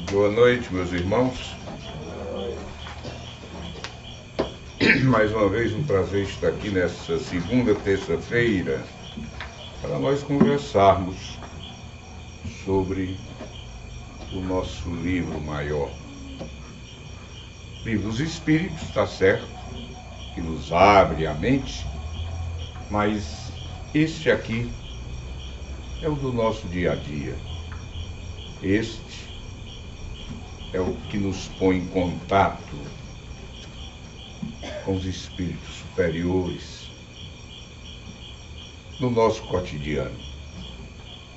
Boa noite, meus irmãos. Mais uma vez um prazer estar aqui nessa segunda terça-feira para nós conversarmos sobre o nosso livro maior. Livro dos Espíritos, está certo, que nos abre a mente, mas este aqui é o do nosso dia a dia. Este é o que nos põe em contato com os espíritos superiores no nosso cotidiano,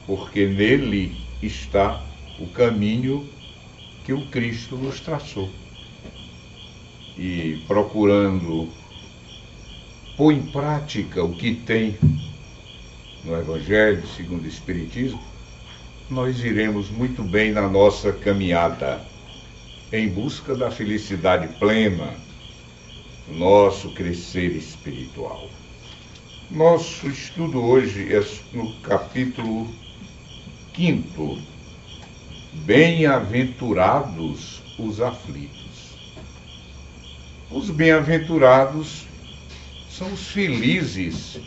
porque nele está o caminho que o Cristo nos traçou. E procurando pôr em prática o que tem no Evangelho segundo o Espiritismo, nós iremos muito bem na nossa caminhada em busca da felicidade plena, nosso crescer espiritual. Nosso estudo hoje é no capítulo 5º, Bem-aventurados os aflitos. Os bem-aventurados são os felizes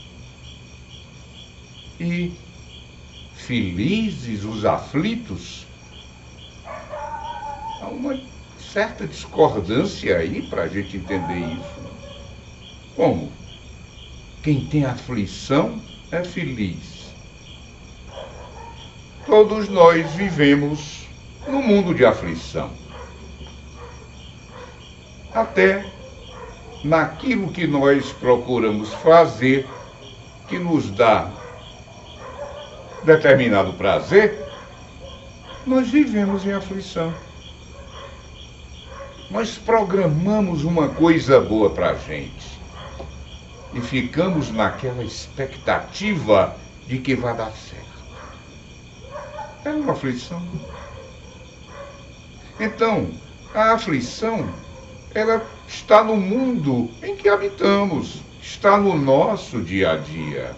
e felizes os aflitos. Há uma certa discordância aí para a gente entender isso. Como? Quem tem aflição é feliz. Todos nós vivemos no mundo de aflição. Até naquilo que nós procuramos fazer, que nos dá determinado prazer, nós vivemos em aflição. Nós programamos uma coisa boa para a gente e ficamos naquela expectativa de que vai dar certo. É uma aflição. Então, a aflição, ela está no mundo em que habitamos, está no nosso dia a dia.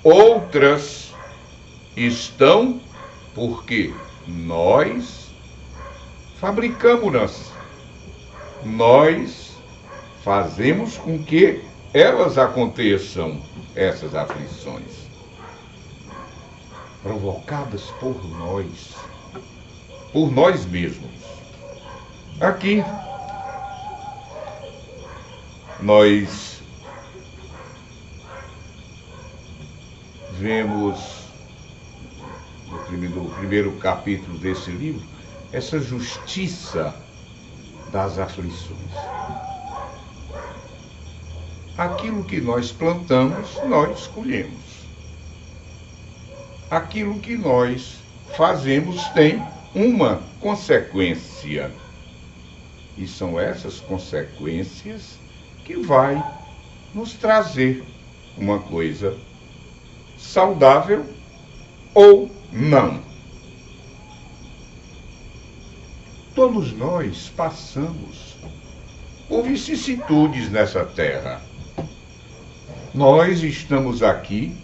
Outras estão porque nós fabricamos-nas. Nós fazemos com que elas aconteçam, essas aflições, provocadas por nós mesmos. Aqui, nós vemos no primeiro capítulo desse livro essa justiça das aflições. Aquilo que nós plantamos, nós colhemos. Aquilo que nós fazemos tem uma consequência. E são essas consequências que vai nos trazer uma coisa saudável ou não. Todos nós passamos por vicissitudes nessa terra. Nós estamos aqui,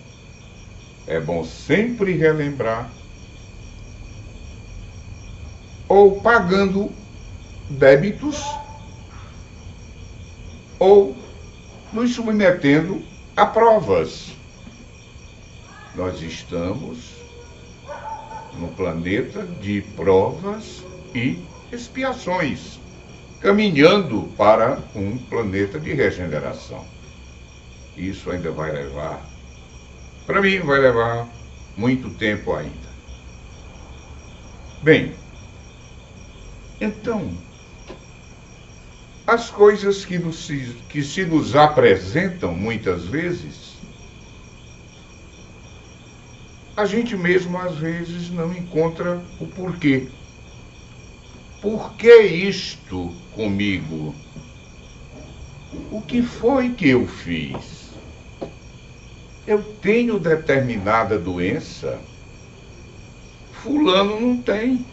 é bom sempre relembrar, ou pagando débitos, ou nos submetendo a provas. Nós estamos no planeta de provas e expiações, caminhando para um planeta de regeneração. Isso ainda vai levar, para mim vai levar muito tempo ainda. Bem, então, as coisas que se nos apresentam muitas vezes, a gente mesmo às vezes não encontra o porquê. Por que isto comigo? O que foi que eu fiz? Eu tenho determinada doença? Fulano não tem.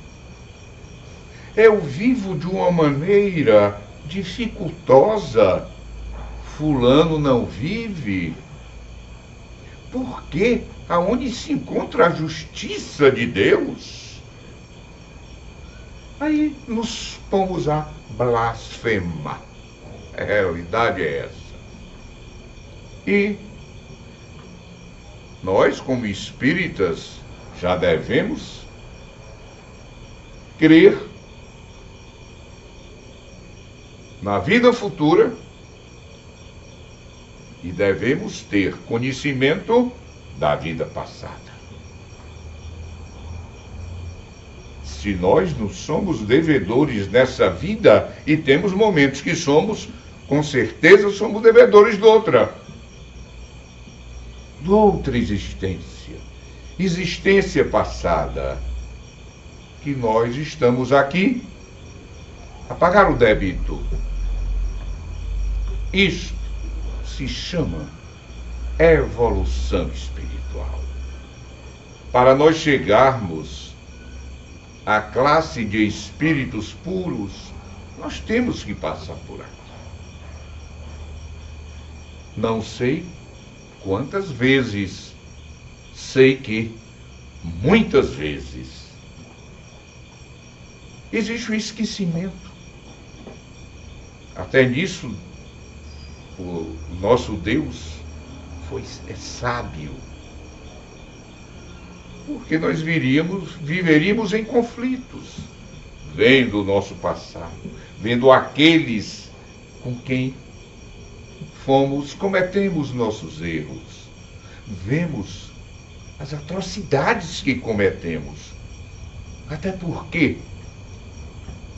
Eu vivo de uma maneira dificultosa? Fulano não vive? Por quê? Aonde se encontra a justiça de Deus? Aí nos pomos a blasfemar. A realidade é essa. E nós, como espíritas, já devemos crer na vida futura e devemos ter conhecimento da vida passada. Se nós não somos devedores nessa vida, e temos momentos que somos, com certeza somos devedores de outra existência passada, que nós estamos aqui a pagar o débito. Isto se chama evolução espiritual. Para nós chegarmos à classe de espíritos puros, nós temos que passar por aqui. Não sei quantas vezes, sei que muitas vezes existe o esquecimento. Até nisso, o nosso Deus é sábio. Porque nós viveríamos em conflitos, vendo o nosso passado, vendo aqueles com quem cometemos nossos erros, vemos as atrocidades que cometemos. Até porque,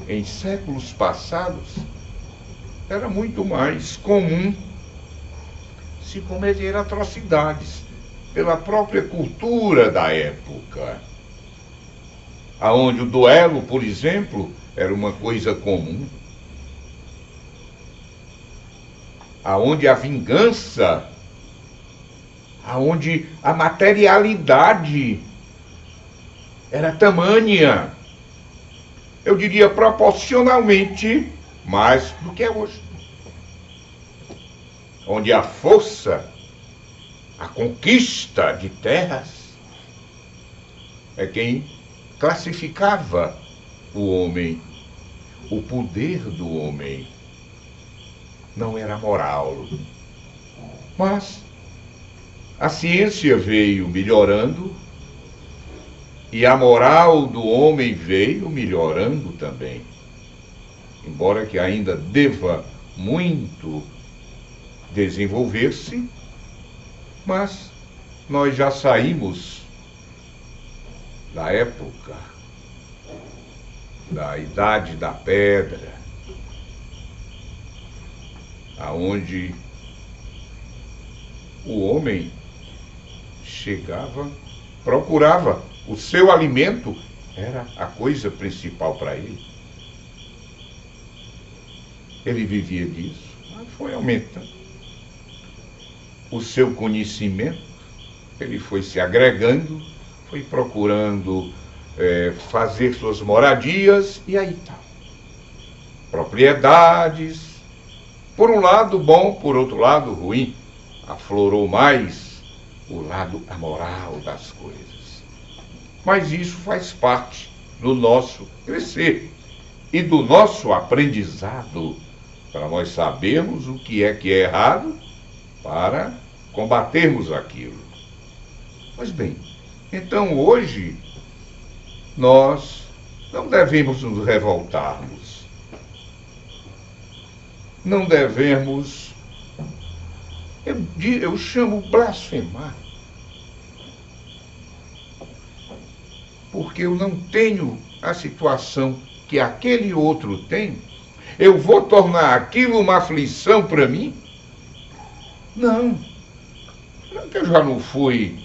em séculos passados, era muito mais comum se cometer atrocidades pela própria cultura da época, aonde o duelo, por exemplo, era uma coisa comum, aonde a vingança, aonde a materialidade era tamanha, eu diria proporcionalmente mais do que é hoje. Onde a força, a conquista de terras, é quem classificava o homem. O poder do homem não era moral. Mas a ciência veio melhorando e a moral do homem veio melhorando também. Embora que ainda deva muito desenvolver-se, mas nós já saímos da época da Idade da Pedra, aonde o homem procurava o seu alimento, era a coisa principal para ele. Ele vivia disso, mas foi aumentando o seu conhecimento, ele foi se agregando, foi procurando fazer suas moradias, e aí tá. Propriedades, por um lado bom, por outro lado ruim, aflorou mais o lado amoral das coisas. Mas isso faz parte do nosso crescer e do nosso aprendizado, para nós sabermos o que é errado, para combatermos aquilo. Pois bem, então hoje nós não devemos nos revoltarmos. Não devemos, eu chamo blasfemar, porque eu não tenho a situação que aquele outro tem. Eu vou tornar aquilo uma aflição para mim? Não. Eu já não fui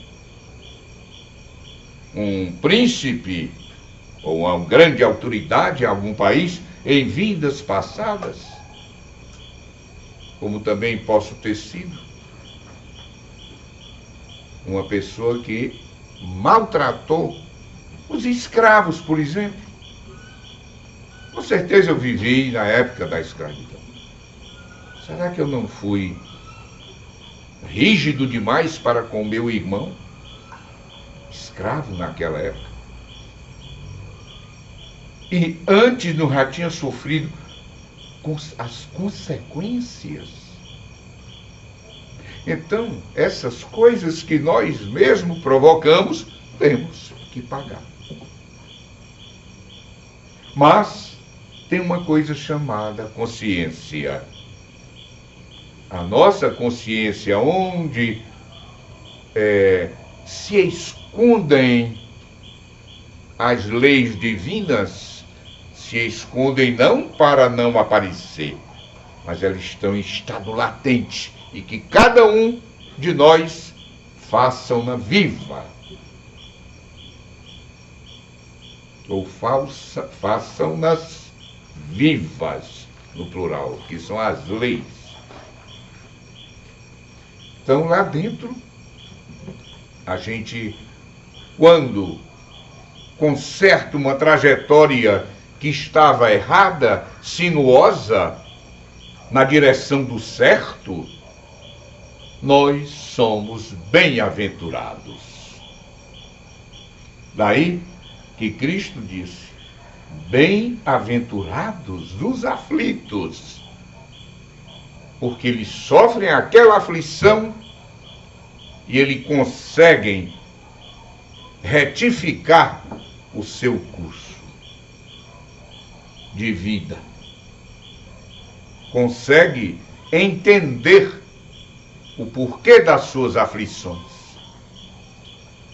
um príncipe ou uma grande autoridade em algum país em vidas passadas, como também posso ter sido uma pessoa que maltratou os escravos, por exemplo. Com certeza eu vivi na época da escravidão. Será que eu não fui rígido demais para com meu irmão, escravo naquela época? e antes não já tinha sofrido com as consequências. Então, essas coisas que nós mesmos provocamos, temos que pagar. Mas tem uma coisa chamada consciência. A nossa consciência, onde se escondem as leis divinas, se escondem não para não aparecer, mas elas estão em estado latente e que cada um de nós façam-na viva. Ou façam-nas vivas, no plural, que são as leis. Então, lá dentro, a gente, quando conserta uma trajetória que estava errada, sinuosa, na direção do certo, nós somos bem-aventurados. Daí que Cristo disse: bem-aventurados os aflitos, porque eles sofrem aquela aflição e eles conseguem retificar o seu curso de vida. Consegue entender o porquê das suas aflições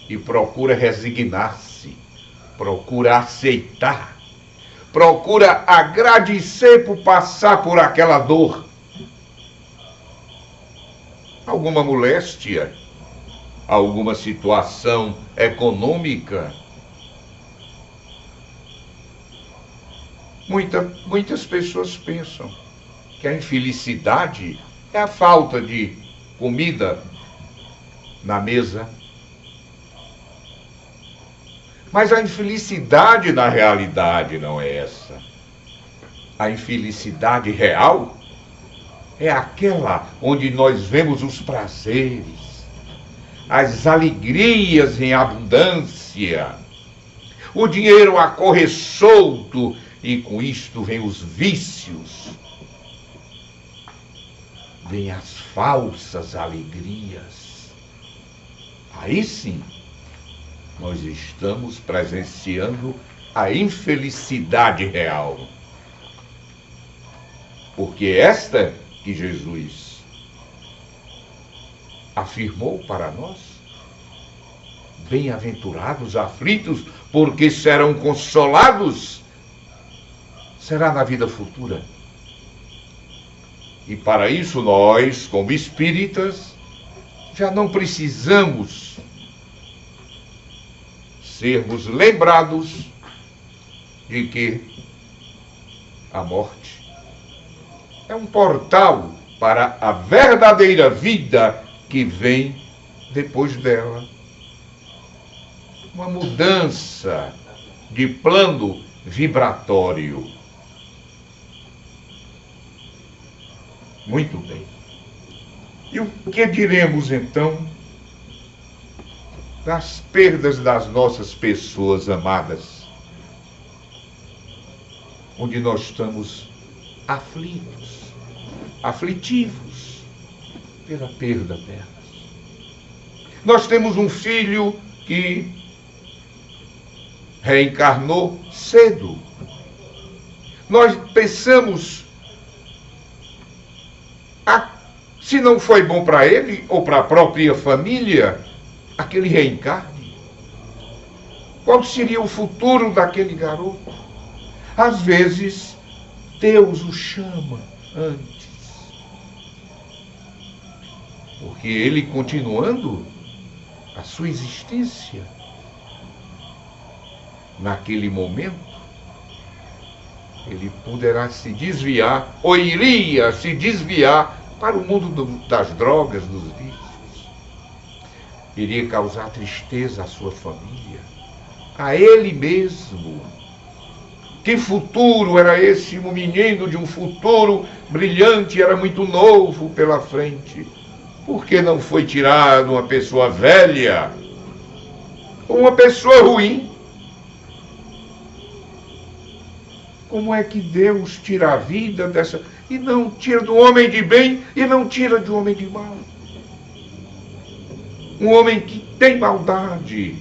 e procura resignar-se, procura aceitar, procura agradecer por passar por aquela dor. Alguma moléstia, alguma situação econômica. Muitas pessoas pensam que a infelicidade é a falta de comida na mesa. Mas a infelicidade na realidade não é essa. A infelicidade real é aquela onde nós vemos os prazeres, as alegrias em abundância, o dinheiro a correr solto, e com isto vem os vícios, vem as falsas alegrias. Aí sim, nós estamos presenciando a infelicidade real. Porque esta que Jesus afirmou para nós: bem-aventurados aflitos, porque serão consolados, será na vida futura. E para isso nós, como espíritas, já não precisamos sermos lembrados de que a morte é um portal para a verdadeira vida que vem depois dela. Uma mudança de plano vibratório. Muito bem. E o que diremos então das perdas das nossas pessoas amadas, onde nós estamos aflitos, aflitivos pela perda delas? Nós temos um filho que reencarnou cedo. Nós pensamos, se não foi bom para ele ou para a própria família, aquele reencarne. Qual seria o futuro daquele garoto? Às vezes, Deus o chama antes. Porque ele, continuando a sua existência, naquele momento, ele poderá se desviar, ou iria se desviar para o mundo das drogas, dos vícios. Iria causar tristeza à sua família, a ele mesmo. Que futuro era esse? Um menino de um futuro brilhante, era muito novo pela frente. Por que não foi tirado uma pessoa velha? Ou uma pessoa ruim? Como é que Deus tira a vida dessa... E não tira do homem de bem e não tira do homem de mal. Um homem que tem maldade.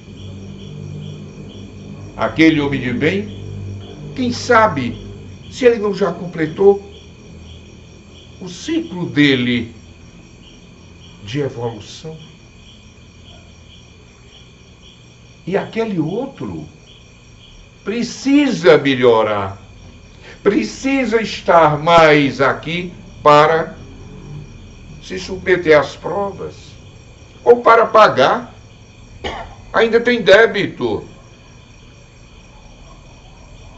Aquele homem de bem, quem sabe se ele não já completou o ciclo dele de evolução. E aquele outro precisa melhorar, precisa estar mais aqui para se submeter às provas, ou para pagar. Ainda tem débito.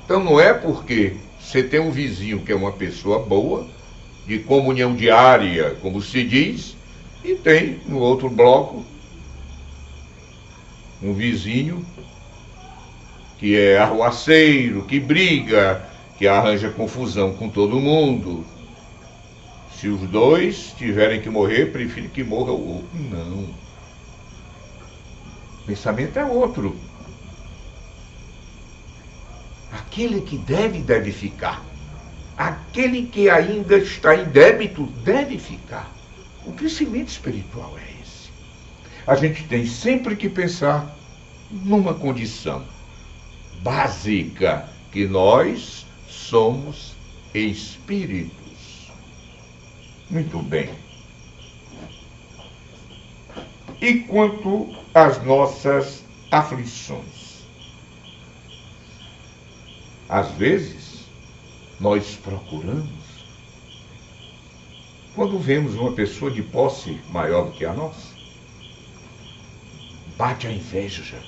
Então não é porque você tem um vizinho que é uma pessoa boa, de comunhão diária, como se diz, e tem no outro bloco um vizinho que é arruaceiro, que briga, que arranja confusão com todo mundo. Se os dois tiverem que morrer, prefiro que morra o outro. Não. O pensamento é outro. Aquele que deve ficar. Aquele que ainda está em débito deve ficar. O crescimento espiritual é esse. A gente tem sempre que pensar numa condição básica, que nós somos espíritos. Muito bem. E quanto às nossas aflições? Às vezes, nós procuramos, quando vemos uma pessoa de posse maior do que a nossa, bate a inveja.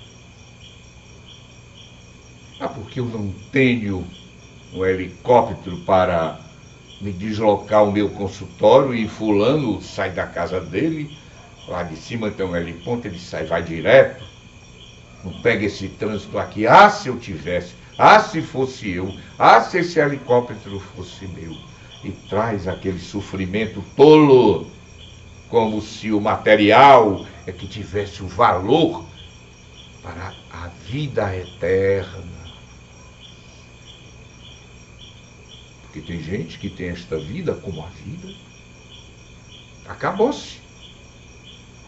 Porque eu não tenho um helicóptero para me deslocar ao meu consultório e fulano sai da casa dele, lá de cima tem um heliponto, ele sai, vai direto, não pega esse trânsito aqui. Ah, se eu tivesse, ah, se fosse eu, ah, se esse helicóptero fosse meu. E traz aquele sofrimento tolo, como se o material é que tivesse o valor para a vida eterna. Porque tem gente que tem esta vida como a vida. Acabou-se.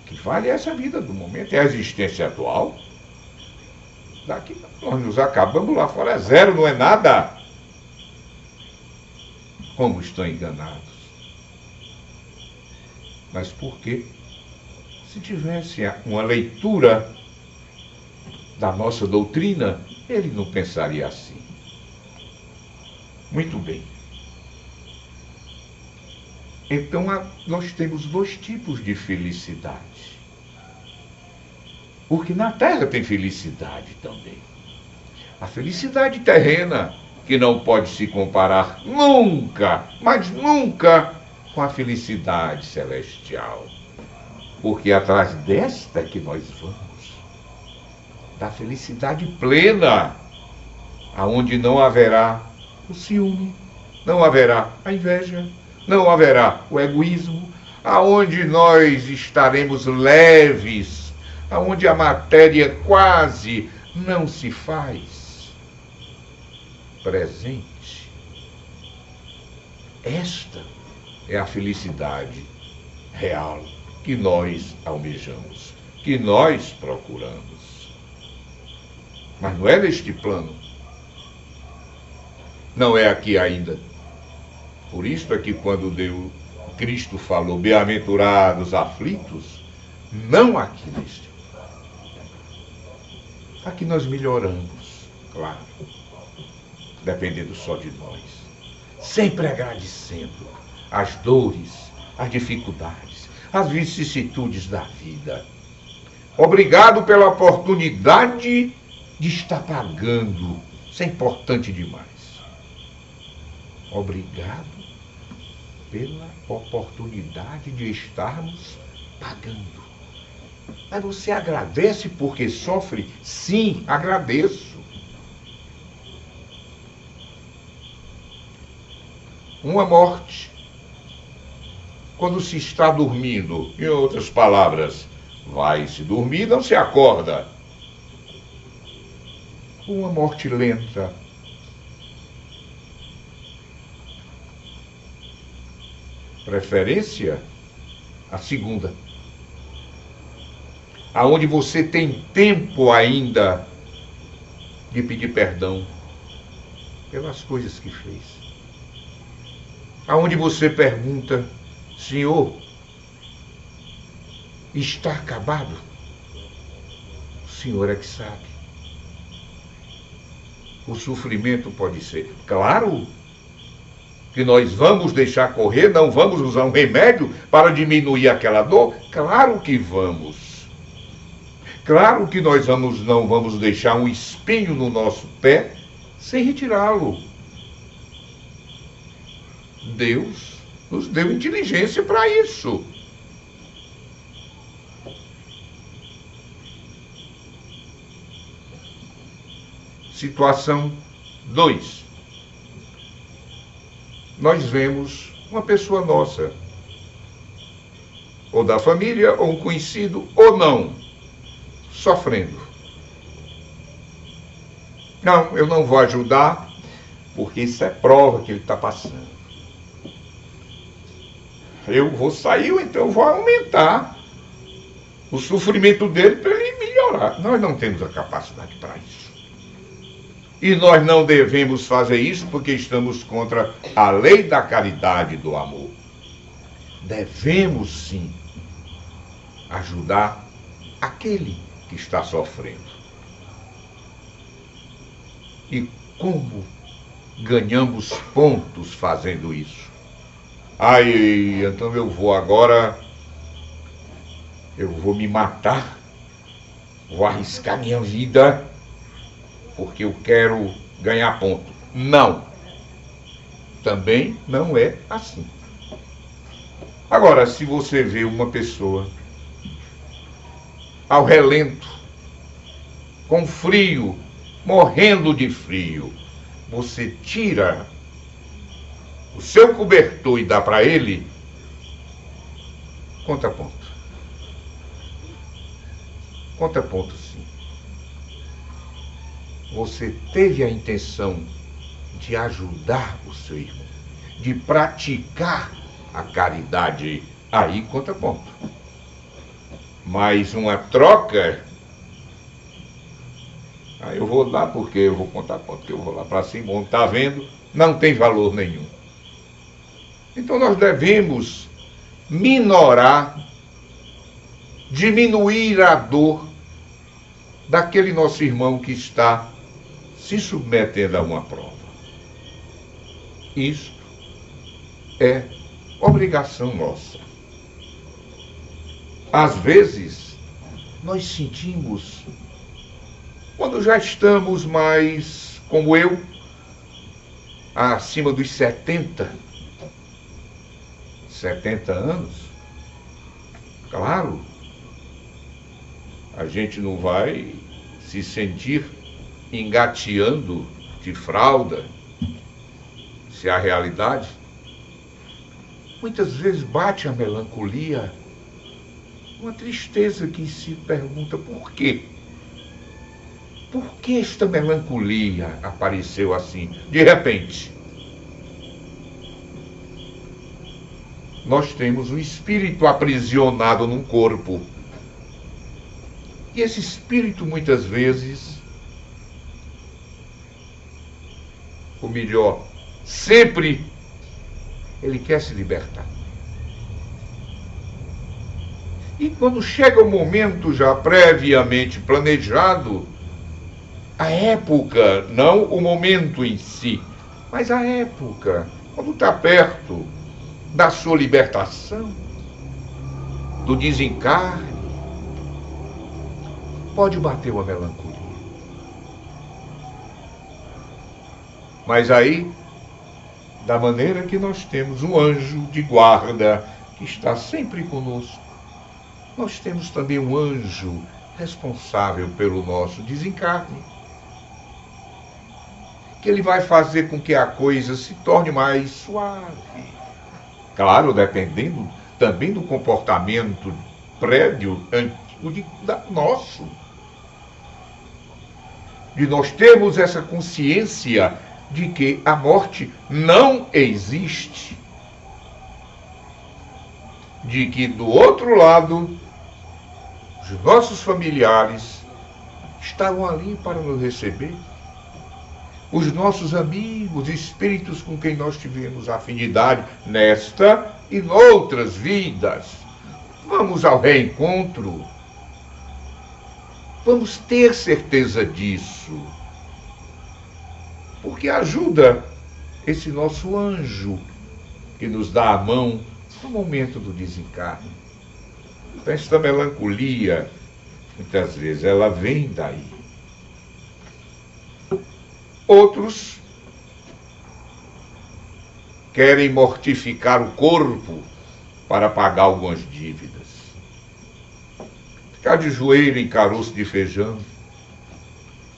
O que vale é essa vida do momento, é a existência atual. Daqui nós nos acabamos, lá fora é zero, não é nada. Como estão enganados. Mas por quê? Se tivesse uma leitura da nossa doutrina, ele não pensaria assim. Muito bem. Então, nós temos dois tipos de felicidade. Porque na Terra tem felicidade também. A felicidade terrena, que não pode se comparar nunca, mas nunca, com a felicidade celestial. Porque atrás desta que nós vamos, da felicidade plena, aonde não haverá o ciúme, não haverá a inveja, não haverá o egoísmo, aonde nós estaremos leves, aonde a matéria quase não se faz presente. Esta é a felicidade real que nós almejamos, que nós procuramos. Mas não é neste plano. Não é aqui ainda. Por isso é que quando Cristo falou, bem-aventurados aflitos, não aqui neste plano. Aqui nós melhoramos, claro, dependendo só de nós. Sempre agradecendo as dores, as dificuldades, as vicissitudes da vida. Obrigado pela oportunidade de estar pagando. Isso é importante demais. Obrigado pela oportunidade de estarmos pagando. Mas você agradece porque sofre? Sim, agradeço. Uma morte, quando se está dormindo, em outras palavras, vai se dormir, não se acorda. Uma morte lenta, preferência a segunda, aonde você tem tempo ainda de pedir perdão pelas coisas que fez, aonde você pergunta: Senhor, está acabado? O Senhor é que sabe. O sofrimento pode ser, claro, que nós vamos deixar correr, não vamos usar um remédio para diminuir aquela dor? Claro que vamos. Claro que nós não vamos deixar um espinho no nosso pé sem retirá-lo. Deus nos deu inteligência para isso. Situação 2. Nós vemos uma pessoa nossa, ou da família, ou um conhecido, ou não, sofrendo. Não, eu não vou ajudar, porque isso é prova que ele está passando. Eu vou sair, ou então eu vou aumentar o sofrimento dele para ele melhorar. Nós não temos a capacidade para isso. E nós não devemos fazer isso porque estamos contra a lei da caridade e do amor. Devemos sim ajudar aquele que está sofrendo. E como ganhamos pontos fazendo isso? Ai, então eu vou me matar, vou arriscar minha vida porque eu quero ganhar ponto. Não. Também não é assim. Agora, se você vê uma pessoa ao relento, com frio, morrendo de frio, você tira o seu cobertor e dá para ele, conta ponto. Conta ponto, sim. Você teve a intenção de ajudar o seu irmão, de praticar a caridade, aí conta ponto. Mas uma troca, aí eu vou lá porque eu vou contar ponto, que eu vou lá para cima, onde está vendo, não tem valor nenhum. Então nós devemos minorar, diminuir a dor daquele nosso irmão que está se submetendo a uma prova. Isto é obrigação nossa. Às vezes, nós sentimos, quando já estamos mais, como eu, acima dos 70 anos, claro, a gente não vai se sentir engateando de fralda, se é a realidade. Muitas vezes bate a melancolia, uma tristeza que se pergunta por quê? Por que esta melancolia apareceu assim, de repente? Nós temos um espírito aprisionado num corpo. E esse espírito, muitas vezes, ou melhor, sempre, ele quer se libertar. E quando chega o momento já previamente planejado, a época, não o momento em si, mas a época, quando está perto da sua libertação, do desencarne, pode bater uma melancolia. Mas aí, da maneira que nós temos um anjo de guarda que está sempre conosco, nós temos também um anjo responsável pelo nosso desencarne, que ele vai fazer com que a coisa se torne mais suave. Claro, dependendo também do comportamento prévio, antigo nosso. De nós termos essa consciência de que a morte não existe. de que do outro lado, os nossos familiares estavam ali para nos receber. Os nossos amigos, espíritos com quem nós tivemos afinidade nesta e noutras vidas. Vamos ao reencontro. Vamos ter certeza disso. Porque ajuda esse nosso anjo que nos dá a mão no momento do desencarne. Então, esta melancolia, muitas vezes, ela vem daí. Outros querem mortificar o corpo para pagar algumas dívidas. Ficar de joelho em caroço de feijão.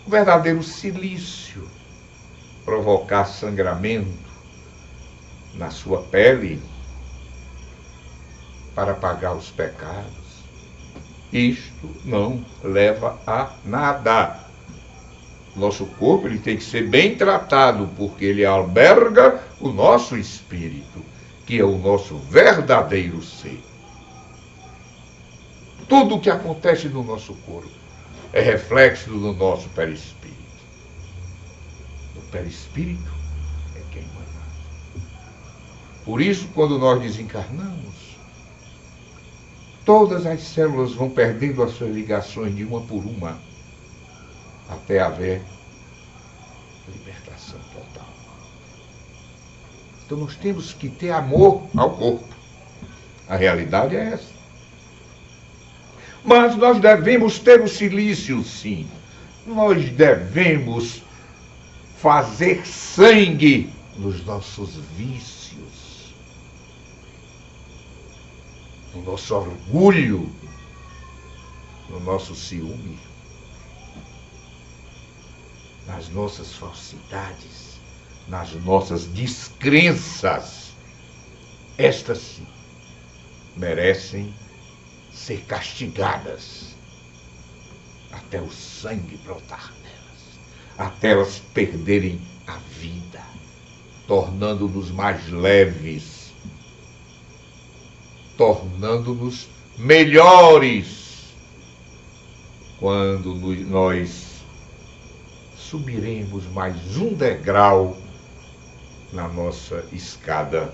O verdadeiro cilício. Provocar sangramento na sua pele para pagar os pecados. Isto não leva a nada. Nosso corpo ele tem que ser bem tratado, porque ele alberga o nosso espírito, que é o nosso verdadeiro ser. Tudo o que acontece no nosso corpo é reflexo do nosso perispírito. O perispírito é quem manda. Por isso, quando nós desencarnamos, todas as células vão perdendo as suas ligações de uma por uma, até haver libertação total. Então nós temos que ter amor ao corpo. A realidade é essa. Mas nós devemos ter o silício, sim. Nós devemos fazer sangue nos nossos vícios, no nosso orgulho, no nosso ciúme, nas nossas falsidades, nas nossas descrenças. Estas sim merecem ser castigadas até o sangue brotar nelas, até elas perderem a vida, tornando-nos mais leves, tornando-nos melhores, quando nós subiremos mais um degrau na nossa escada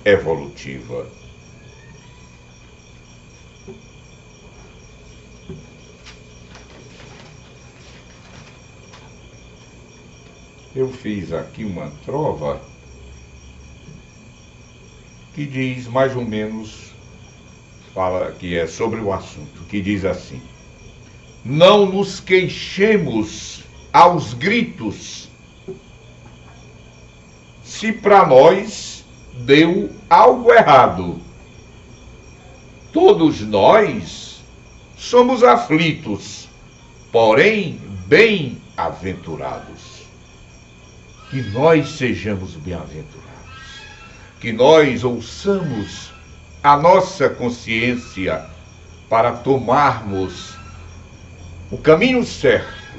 evolutiva. Eu fiz aqui uma trova que diz mais ou menos, fala que é sobre o assunto, que diz assim: não nos queixemos aos gritos, se para nós deu algo errado. Todos nós somos aflitos, porém bem-aventurados. Que nós sejamos bem-aventurados, que nós ouçamos a nossa consciência para tomarmos o caminho certo,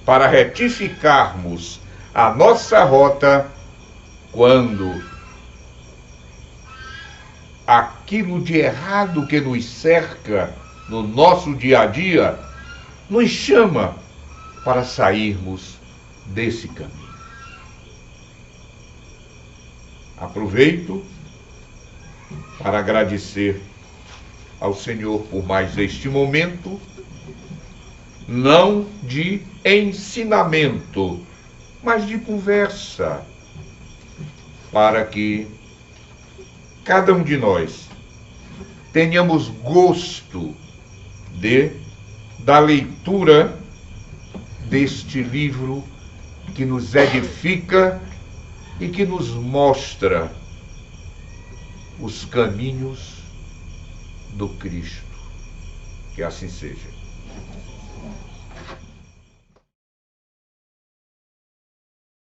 para retificarmos a nossa rota quando aquilo de errado que nos cerca no nosso dia a dia nos chama para sairmos desse caminho. Aproveito para agradecer ao Senhor por mais este momento, não de ensinamento, mas de conversa, para que cada um de nós tenhamos gosto da leitura deste livro que nos edifica e que nos mostra os caminhos do Cristo. Que assim seja.